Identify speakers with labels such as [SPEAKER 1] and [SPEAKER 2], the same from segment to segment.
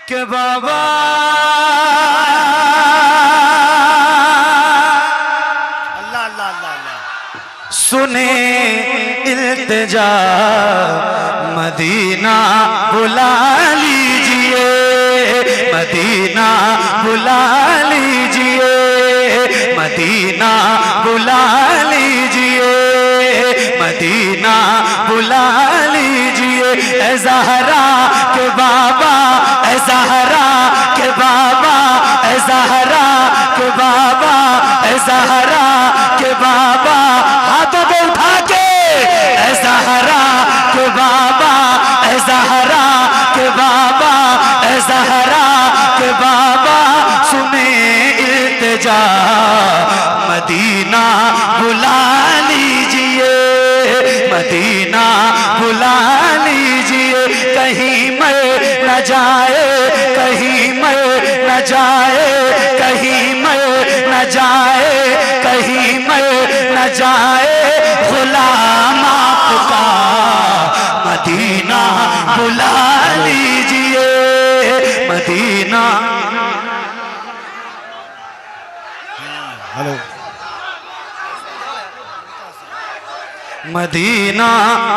[SPEAKER 1] के बाबा
[SPEAKER 2] अल्लाह अल्लाह अल्लाह अल्लाह
[SPEAKER 1] सुने इल्तिजा मदीना बुला लीजिए, मदीना बुला लीजिए, मदीना बुला लीजिए, मदीना बुला लीजिए। ए ज़हरा के बाबा, ए ज़हरा के बाबा, ए ज़हरा के बाबा, ए ज़हरा के बाबा, हाथों को उठा के ए ज़हरा के बाबा, ए ज़हरा के बाबा, ए ज़हरा के बाबा सुने इल्तिजा मदीना बुला लीजिए, मदीना बुला लीजिए। कहीं मैं न जाए, कहीं मैं न जाए, कहीं मैं न जाए, कहीं मैं न जाए गुलाम आपका, मदीना बुला लीजिए, मदीना।
[SPEAKER 2] हेलो
[SPEAKER 1] मदीना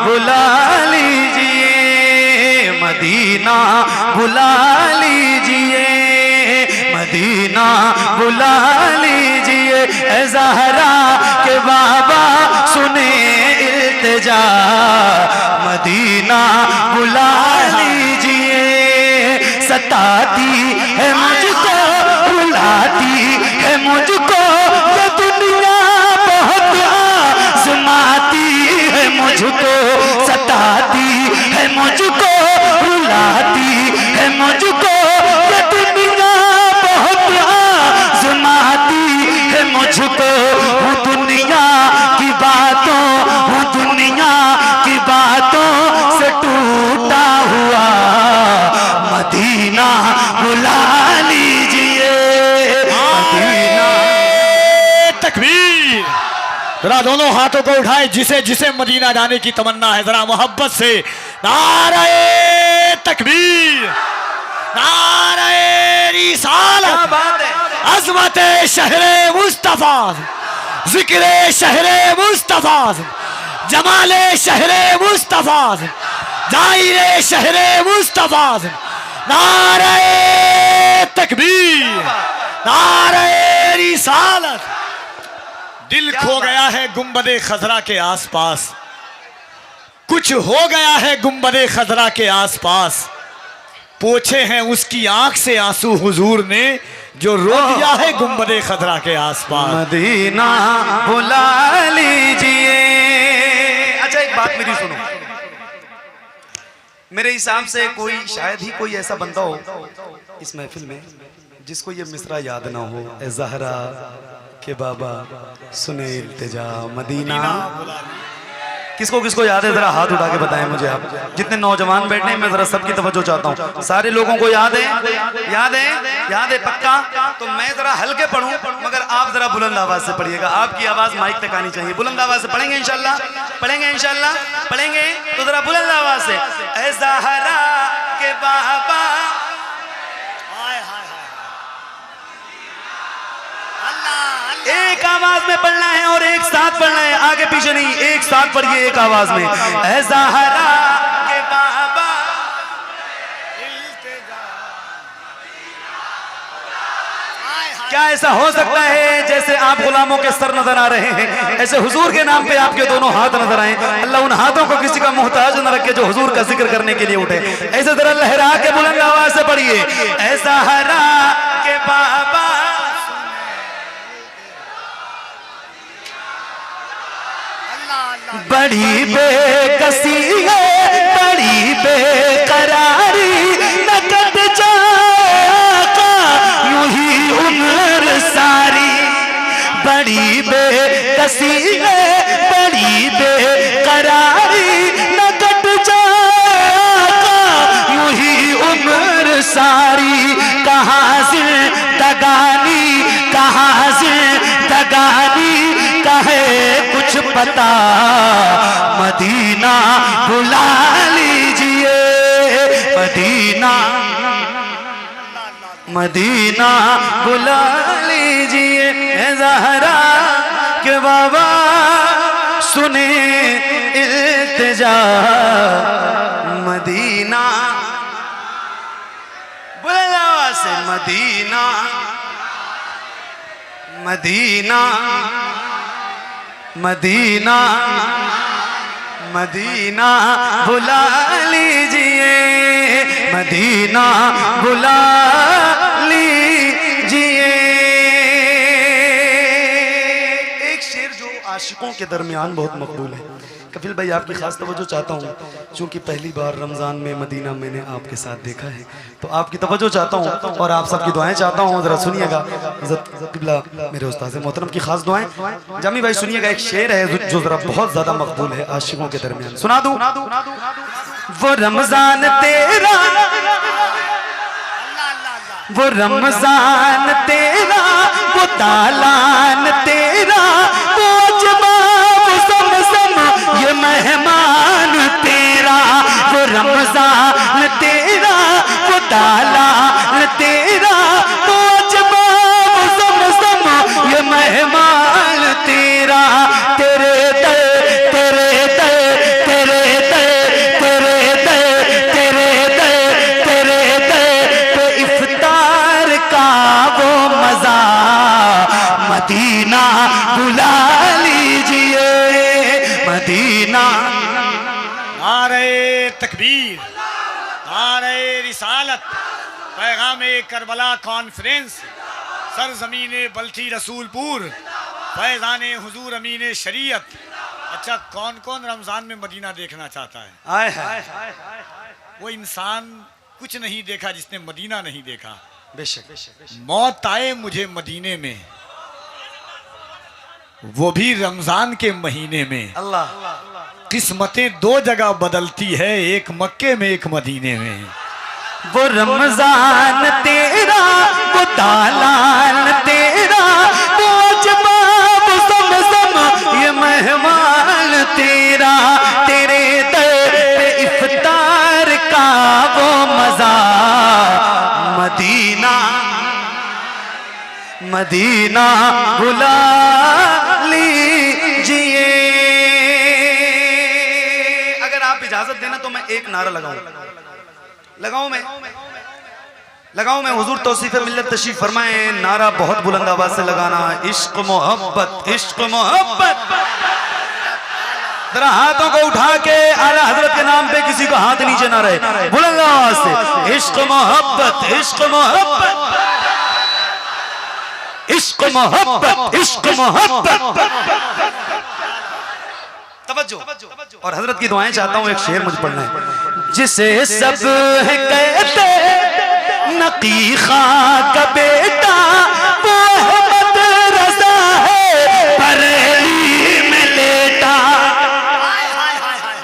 [SPEAKER 1] बुला लीजिए, मदीना बुला लीजिए, मदीना बुला लीजिए। ए ज़हरा के बाबा सुने इल्तिजा मदीना बुला लीजिए। सताती है मुझको, रुलाती है मुझको ये दुनिया, बहुत आज़माती है मुझको, सताती है मुझको, रुलाती है मुझको ये दुनिया, बहुत आज़माती है मुझको। हूँ दुनिया की बातों, हूँ दुनिया की बातों से टूटा हुआ, मदीना बुला लीजिए, मदीना।
[SPEAKER 2] तकबीर। जरा दोनों हाथों को उठाए जिसे जिसे मदीना जाने की तमन्ना है, जरा मोहब्बत से नारे तकबीर, नारे रिसालत, अज़मत शहरे मुस्तफा, जिक्रे शहरे मुस्तफा, जमाले शहरे मुस्तफा, जाहिरे शहरे मुस्तफा। नारे तकबीर, नारे रिसालत। दिल खो गया है गुंबदे खजरा के आसपास, कुछ हो गया है गुंबदे खजरा के आसपास, पोछे हैं उसकी आंख से आंसू हुजूर ने, जो रो दिया है गुंबदे खजरा के आसपास।
[SPEAKER 1] मदीना बुला लीजिए। अच्छा एक बात मेरी सुनो, मेरे हिसाब से कोई शायद ही कोई ऐसा बंदा हो इस महफिल में जिसको ये मिसरा याद ना हो, ए ज़हरा के बाबा सुने इल्तिजा मदीना। किसको किसको याद है, जरा हाथ उठा के बताएं मुझे। आप जितने नौजवान बैठे हैं मैं जरा सबकी तवज्जो चाहता हूँ। सारे लोगों को याद है, याद है, याद है पक्का? तो मैं जरा हल्के पढ़ूं मगर आप जरा बुलंद आवाज से पढ़िएगा, आपकी आवाज माइक तक आनी चाहिए। बुलंद आवाज से पढ़ेंगे इंशाल्लाह, पढ़ेंगे इंशाल्लाह, पढ़ेंगे तो जरा बुलंद आवाज से। ऐ ज़हरा के बाबा, एक आवाज में पढ़ना है और एक साथ पढ़ना है, आगे पीछे नहीं, एक साथ पढ़िए एक आवाज में। ऐ ज़हरा के बाबा, क्या ऐसा हो सकता है जैसे आप गुलामों के सर नजर आ रहे हैं, ऐसे हुजूर के नाम पे आपके दोनों हाथ नजर आए। अल्लाह उन हाथों को किसी का मोहताज न रखे जो हुजूर का जिक्र करने के लिए उठे। ऐसे जरा लहरा के बुलंद आवाज से पढ़िए। ऐ ज़हरा के बाबा, बड़ी बेकसी है, बड़ी बेकरारी, न कट जाएगा यूं ही उम्र सारी। बड़ी बेकसी है, बड़ी बेकरारी, न कट जाएगा यूं ही उम्र सारी। कहाँ जिंदगानी, कहाँ जिंदगानी, कहे कुछ पता, मदीना बुला लीजिए, मदीना। मदीना बुला लीजिए ए ज़हरा के बाबा सुने इल्तिजा। मदीना बुला से मदीना मदीना मदीना मदीना बुला लीजिए मदीना बुला लीजिए। एक शेर जो आशिकों के दरमियान बहुत मकबूल है। कपिल भाई आपकी खास तवज्जो चाहता हूँ, चूंकि पहली बार रमज़ान में मदीना मैंने आपके साथ देखा है तो आपकी तवज्जो चाहता हूँ और आप सबकी दुआएं चाहता हूँ। ज़रा सुनिएगा किबला मेरे उस्ताद मोहतरम की खास दुआएं। जामी भाई सुनिएगा, एक शेर है जो ज़रा बहुत ज़्यादा मकबूल है आशिकों के दरमियान, सुना दूँ। वो रमज़ान तेरा वो रमज़ान तेरा वो तालान तेरा वो अजमा वो ज़मज़म ये मेहमान तेरा। वो रमज़ान तेरा वो तालान तेरा वो अजमा वो ज़मज़म ये मेहमान तेरा। तेरे दर तेरे दर तेरे दर तेरे दर तेरे दर तेरे दर पे इफ्तार का वो मजा मदीना बुला लीजिए मदीना।
[SPEAKER 2] नारे तकबीर, नारे रिसालत, पैगाम करबला कॉन्फ्रेंस, सरजमीन बल्टी रसूलपुर, फैजान हुजूर अमीन शरीयत। अच्छा, कौन कौन रमजान में मदीना देखना चाहता है?
[SPEAKER 1] आए हाय
[SPEAKER 2] वो इंसान कुछ नहीं देखा जिसने मदीना नहीं देखा।
[SPEAKER 1] बेशक
[SPEAKER 2] मौत आए मुझे मदीने में, वो भी रमजान के महीने में।
[SPEAKER 1] अल्लाह
[SPEAKER 2] किस्मतें दो जगह बदलती है, एक मक्के में एक मदीने में।
[SPEAKER 1] वो रमजान तेरा वो तालान तेरा वो अजमा वो ज़मज़म ये मेहमान तेरा। तेरे दर पे इफ्तार का वो मजा मदीना मदीना बुला लीजिए। अगर आप इजाजत देना तो मैं एक नारा लगाऊं मैं हुजूर तौसीफ मिल्लत तशरीफ फरमाए। नारा बहुत बुलंद आवाज से लगाना, इश्क मोहब्बत इश्क मोहब्बत। जरा हाथों को उठा के आला हजरत के नाम पे किसी को हाथ नीचे ना रहे, बुलंद आवाज से इश्क मोहब्बत इश्क मोहब्बत इश्क मोहब्बत इश्क मोहब्बत। तवज्जो और हजरत की दुआएं चाहता हूं। एक शेर मुझे पढ़ना है। जिसे सब है कहते नकी खां का बेटा वो अहमद रज़ा है बरेली में लेटा।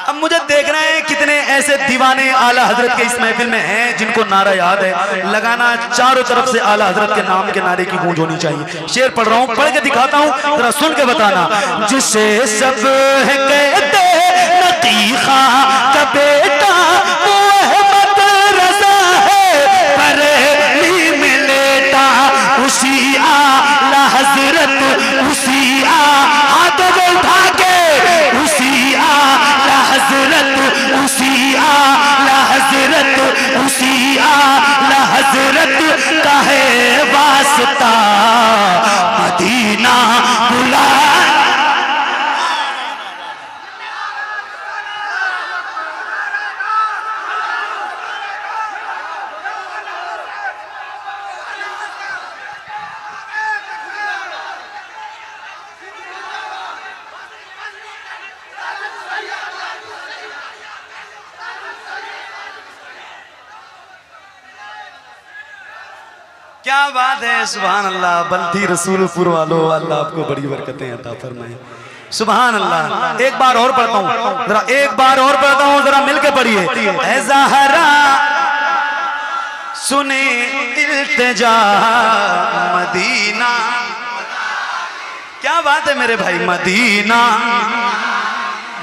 [SPEAKER 1] अब मुझे देखना है कितने ऐसे दीवाने आला हजरत के इस महफिल में हैं जिनको नारा याद है। लगाना चारों तरफ से आला हजरत के नाम के नारे की गूंज होनी चाहिए। शेर पढ़ रहा हूं, पढ़ के दिखाता हूं, जरा सुन के बताना। जिसे सब है कहते नकी खां का बेटा वो अहमद रज़ा है बरेली में लेटा। उसी आला हजरत उसी हाथों को उठा के उसी आला हजरत उसी आला हजरत उसी आला हजरत का है वास्ता मदीना बुला। क्या बात है, सुभान अल्लाह। बल्दी रसूलपुर वालों, अल्लाह आपको बड़ी बरकतें अता फरमाए। सुभान अल्लाह। एक बार और पढ़ता हूँ, जरा एक बार और पढ़ता हूँ, जरा मिलके पढ़िए। ऐ ज़हरा सुने इल्तिजा मदीना। क्या बात है मेरे भाई। मदीना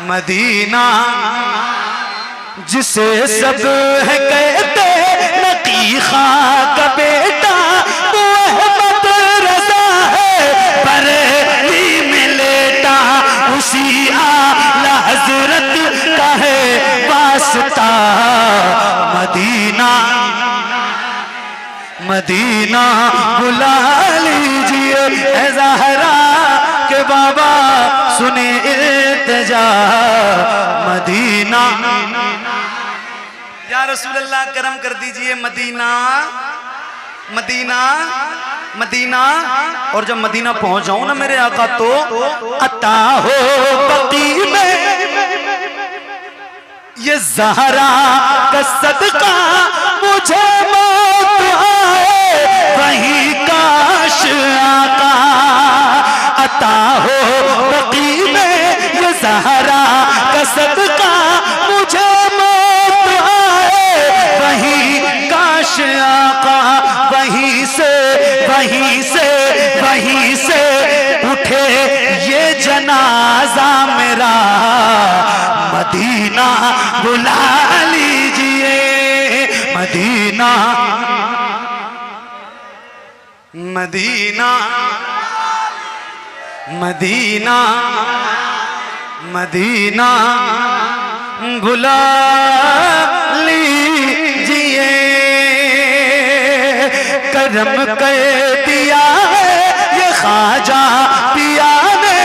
[SPEAKER 1] मदीना जिसे सब है कहते नकी खां का बेटा मदीना बुला लीजिए ऐ ज़हरा के बाबा सुने इल्तिजा मदीना। या रसूल अल्लाह करम कर दीजिए मदीना मदीना मदीना। और जब मदीना पहुंच जाऊं ना मेरे आका तो अता हो बकी में ये ज़हरा का सदका मुझे मौत आए वही काश आका। अता हो बकी में ये ज़हरा का सदका मुझे मौत आए वही काश आका। वहीं से उठे ये जनाजा मेरा मदीना बुला लीजिए मदीना मदीना मदीना मदीना बुला लीजिए। करम कर दिया है ये ख्वाजा पिया ने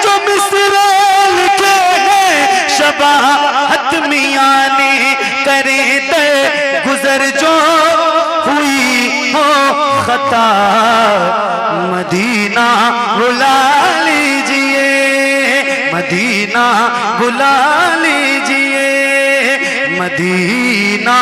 [SPEAKER 1] जो मिसरे लिखे हैं शबाहत मियां ने करे दे गुजर जो हुई हो खता मदीना बुला लीजिए मदीना बुला लीजिए मदीना।